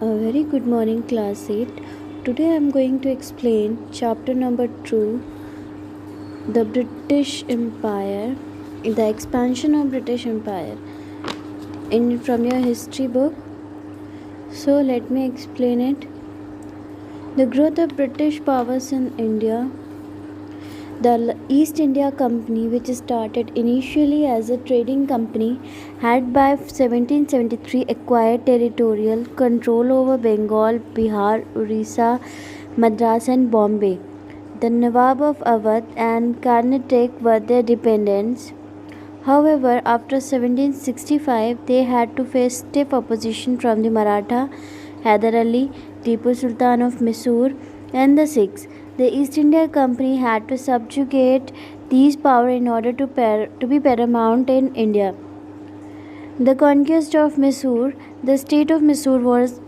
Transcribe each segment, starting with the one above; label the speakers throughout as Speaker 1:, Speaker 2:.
Speaker 1: A very good morning, class 8. Today I am going to explain chapter number 2, the British Empire, the expansion of British Empire from your history book. So let me explain it. The growth of British powers in India. The East India Company, which started initially as a trading company, had by 1773 acquired territorial control over Bengal, Bihar, Orissa, Madras and Bombay. The Nawab of Awadh and Karnataka were their dependents. However, after 1765, they had to face stiff opposition from the Maratha, Hyder Ali, Tipu Sultan of Mysore, and the Sikhs. The East India Company had to subjugate these powers in order to be paramount in India. The conquest of Mysore. The state of Mysore was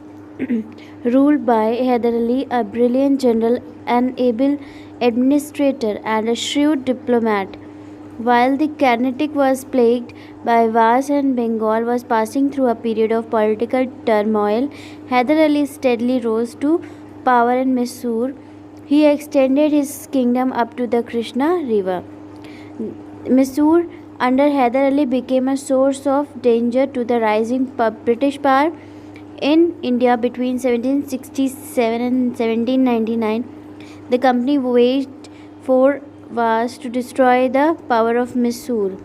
Speaker 1: ruled by Hyder Ali, a brilliant general, an able administrator, and a shrewd diplomat. While the Carnatic was plagued by wars and Bengal was passing through a period of political turmoil, Hyder Ali steadily rose to power in Mysore. He extended his kingdom up to the Krishna River. Mysore under Hyder Ali became a source of danger to the rising British power in India between 1767 and 1799. The company waged 4 wars to destroy the power of Mysore.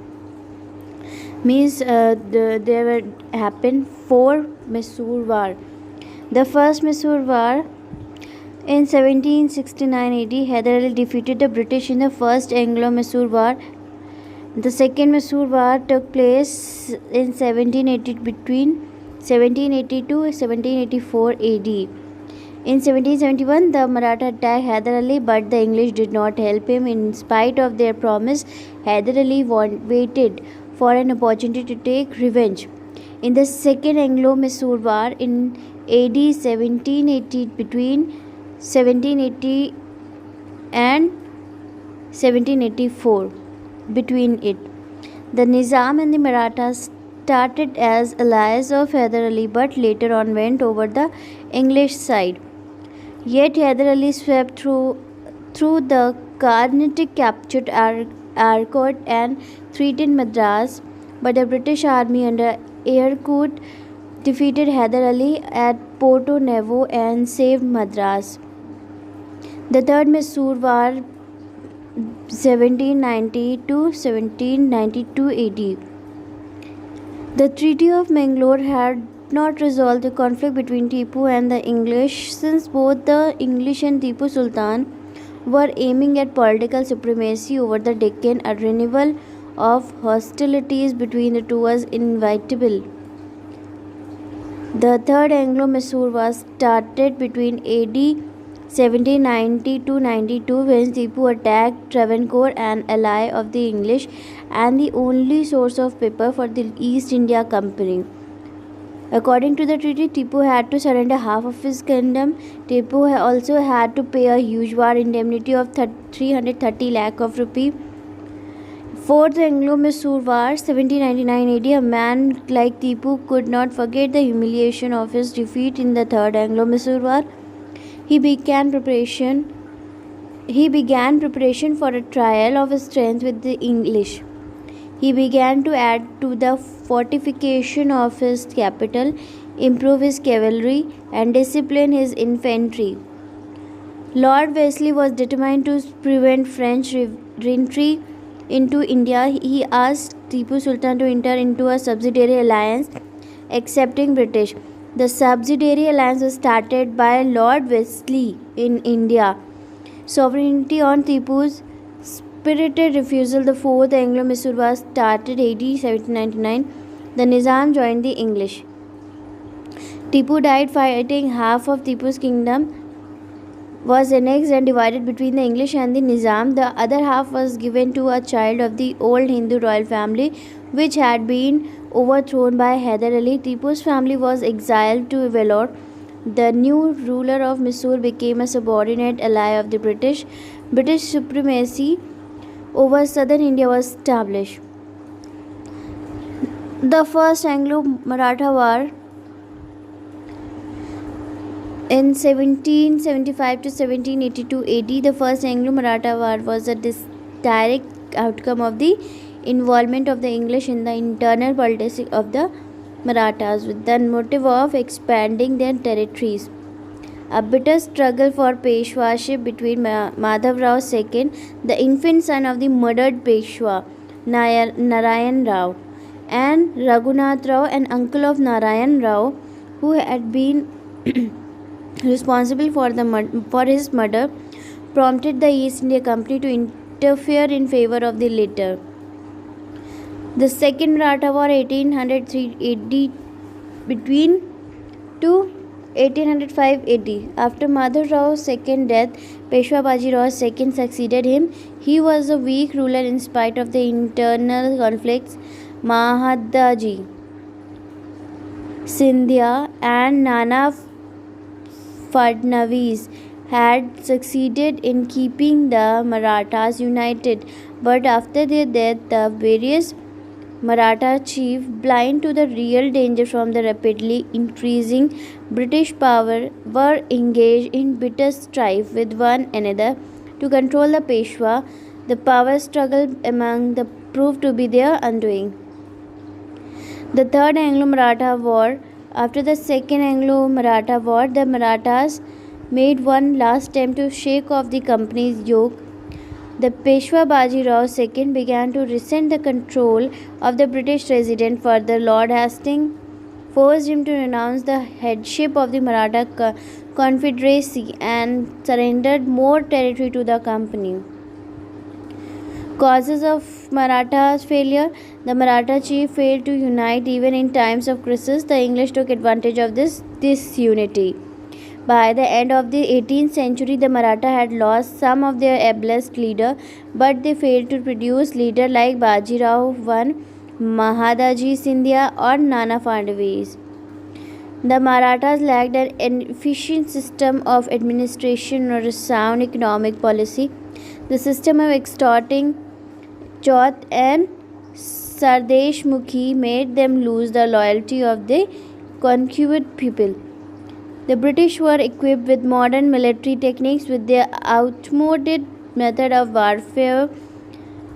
Speaker 1: There happened 4 Mysore war. The first Mysore war in 1769 AD, Hyder Ali defeated the British in the First Anglo-Mysore War. The Second Mysore War took place in 1780 between 1782 and 1784 AD. In 1771, the Maratha attacked Hyder Ali, but the English did not help him. In spite of their promise, Hyder Ali waited for an opportunity to take revenge. In the Second Anglo-Mysore War in AD 1780, between 1780 and 1784, between it, the Nizam and the Marathas started as allies of Hyder Ali, but later on went over the English side. Yet Hyder Ali swept through the Carnatic, captured Arcot and threatened Madras, but the British army under Ercourt defeated Hyder Ali at Porto Novo and saved Madras. The Third Mysore War 1790 to 1792 AD. The Treaty of Mangalore had not resolved the conflict between Tipu and the English, since both the English and Tipu Sultan were aiming at political supremacy over the Deccan. A renewal of hostilities between the two was inevitable. The Third Anglo-Mysore War started between AD 1790 to 92 when Tipu attacked Travancore, an ally of the English and the only source of paper for the East India Company. According to the treaty, Tipu had to surrender half of his kingdom. Tipu also had to pay a huge war indemnity of 330 lakh of rupee. Fourth Anglo-Mysore War 1799 AD. A man like Tipu could not forget the humiliation of his defeat in the Third Anglo-Mysore War. He began preparation for a trial of his strength with the English. He began to add to the fortification of his capital, improve his cavalry, and discipline his infantry. Lord Wellesley was determined to prevent French retreat into India. He asked Tipu Sultan to enter into a subsidiary alliance, accepting British. The subsidiary alliance was started by Lord Wellesley in India. Sovereignty on Tipu's spirited refusal. The Fourth Anglo-Mysore War started AD 1799. The Nizam joined the English. Tipu died fighting. Half of Tipu's kingdom was annexed and divided between the English and the Nizam. The other half was given to a child of the old Hindu royal family, which had been overthrown by Hyder Ali. Tipu's family was exiled to Vellore. The new ruler of Mysore became a subordinate ally of the British. British supremacy over southern India was established. The First Anglo-Maratha War In 1775 to 1782 AD, the First Anglo-Maratha War was a direct outcome of the involvement of the English in the internal politics of the Marathas with the motive of expanding their territories. A bitter struggle for Peshwaship between Madhav Rao II, the infant son of the murdered Peshwa Narayan Rao, and Raghunath Rao, an uncle of Narayan Rao, who had been responsible for his murder, prompted the East India Company to interfere in favor of the latter. The Second Maratha War 1803 AD between to 1805 AD. After Madhav Rao's second death, Peshwa Baji Rao II succeeded him. He was a weak ruler in spite of the internal conflicts. Mahadaji Scindia and Nana Fadnavis had succeeded in keeping the Marathas united, but after their death, the various Maratha chiefs, blind to the real danger from the rapidly increasing British power, were engaged in bitter strife with one another to control the Peshwa. The power struggle among them proved to be their undoing. The Third Anglo-Maratha War. After the Second Anglo-Maratha War, the Marathas made one last attempt to shake off the company's yoke. The Peshwa Baji Rao II began to resent the control of the British resident. Further, Lord Hastings forced him to renounce the headship of the Maratha Confederacy and surrendered more territory to the company. Causes of Maratha's failure. The Maratha chief failed to unite even in times of crisis. The English took advantage of this disunity. By the end of the 18th century, the Maratha had lost some of their ablest leaders, but they failed to produce leaders like Baji Rao I, Mahadaji Scindia, or Nana Fadnavis. The Marathas lacked an efficient system of administration or a sound economic policy. The system of extorting Chauth and Sardesh Mukhi made them lose the loyalty of the conquered people. The British were equipped with modern military techniques. With their outmoded method of warfare,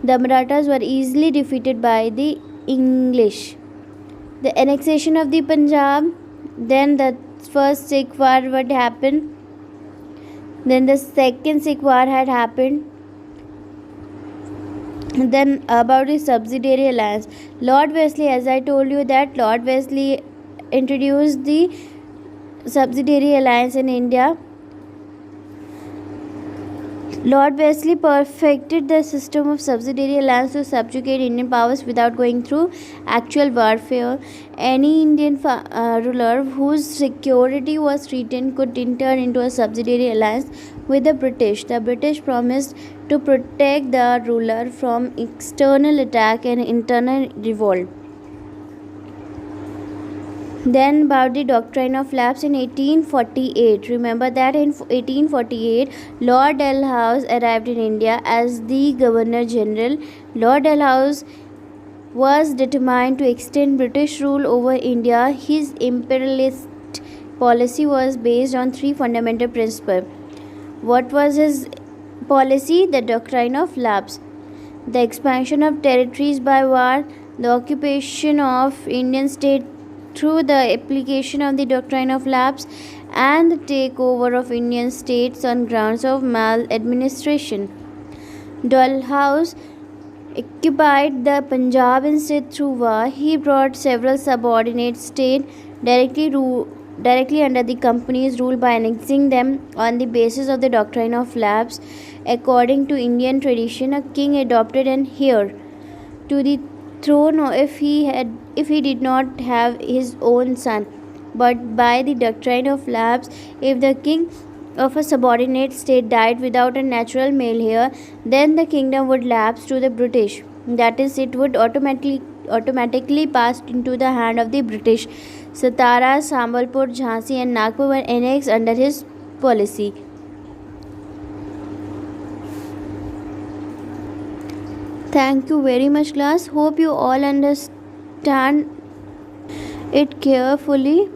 Speaker 1: the Marathas were easily defeated by the English. The annexation of the Punjab, then the first Sikh War would happen, then the second Sikh War had happened. Then about the subsidiary alliance, Lord Wellesley, as I told you that Lord Wellesley introduced the subsidiary alliance in India. Lord Wellesley perfected the system of subsidiary alliance to subjugate Indian powers without going through actual warfare. Any Indian ruler whose security was threatened could enter into a subsidiary alliance with the British. The British promised to protect the ruler from external attack and internal revolt. Then about the doctrine of lapse in 1848. Remember that in 1848, Lord Dalhousie arrived in India as the Governor General. Lord Dalhousie was determined to extend British rule over India. His imperialist policy was based on three fundamental principles. What was his policy? The doctrine of lapse, the expansion of territories by war, the occupation of Indian state through the application of the doctrine of lapse, and the takeover of Indian states on grounds of maladministration. Dalhousie occupied the Punjab instead through war. He brought several subordinate states directly under the company's rule by annexing them on the basis of the doctrine of lapse. According to Indian tradition, a king adopted an heir to the throne if he did not have his own son. But by the doctrine of lapse, if the king of a subordinate state died without a natural male heir, then the kingdom would lapse to the British. That is, it would automatically pass into the hand of the British. Satara, Sambalpur, Jhansi and Nagpur were annexed under his policy. Thank you very much, class. Hope you all understand it carefully.